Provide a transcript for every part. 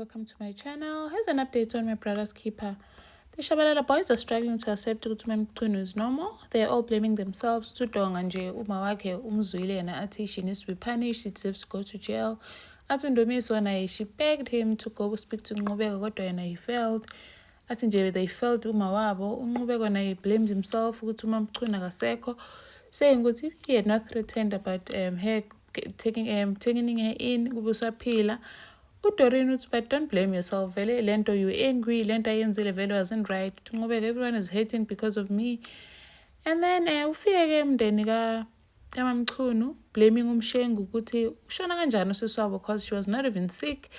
welcome to my channel. Here's an update on my brother's keeper. The Shabalala boys are struggling to accept ukuthi uMamCunu is normal. They're all blaming themselves. Tudonga nje uma wakhe umzwile yena athi she needs to be punished, she deserves to go to jail. Athi Ndumiso naye, she begged him to go speak to Nqubeko kodwa yena he failed. Athi nje they failed uma wabo. uNqubeko naye blamed himself ukuthi uMamCunu akasekho, saying ukuthi he had not threatened about her taking her in kubusaphila. UDoreen uthi, but don't blame yourself. Vele lento you angry, lento ayenzile vele wasn't right. Nqubeko, everyone is hating because of me. And then ufike ke umndeni kaMamCunu blaming uMshengu ukuthi ushona kanjani usisi wabo because she was not even sick.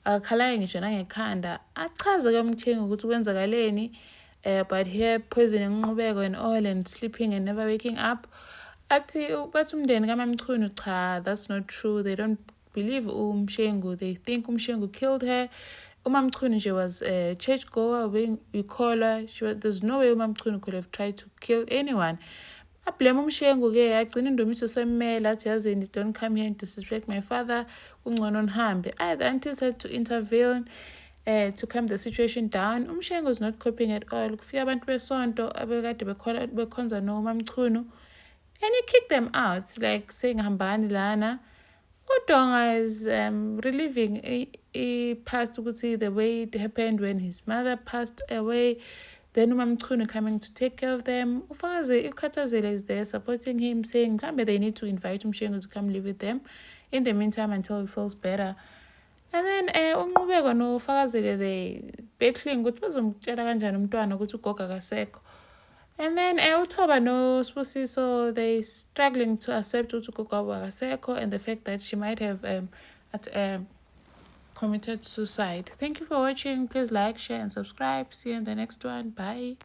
Akhalanga ngisho nangekhanda. Achaze ke uMshengu ukuthi kwenzakaleni but here poisoning uNqubeko and all and sleeping and never waking up. Athi bathi umndeni kaMamCunu cha, that's not true. They don't believe uMshengu. They think uMshengu killed her. uMamCunu nje was a churchgoer. When we call her, there's no way uMamCunu could have tried to kill anyone. I blame uMshengu ke agcina Ndumiso semmela athi yazini, don't come here and disrespect my father. Kungcono nihambe. The aunties had to intervene to calm the situation down. uMshengu was not coping at all. Kufika abantu besonto abekade bekhonza noMamCunu and he kicked them out, like saying hambani lana. UDonga is reliving past ukuthi the way it happened when his mother passed away, then uMamCunu coming to take care of them. uKhathazile is there supporting him, saying they need to invite uMshengu to come live with them in the meantime until he feels better. And then uNqubeko noFakazile they battling ukuthi bazomtshela kanjani umntwana ukuthi ugogo akasekho. And then uThoba no Sbusiso, they struggling to accept ukuthi ugogo wabo akasekho and the fact that she might have committed suicide. Thank you for watching. Please like, share and subscribe. See you in the next one. Bye.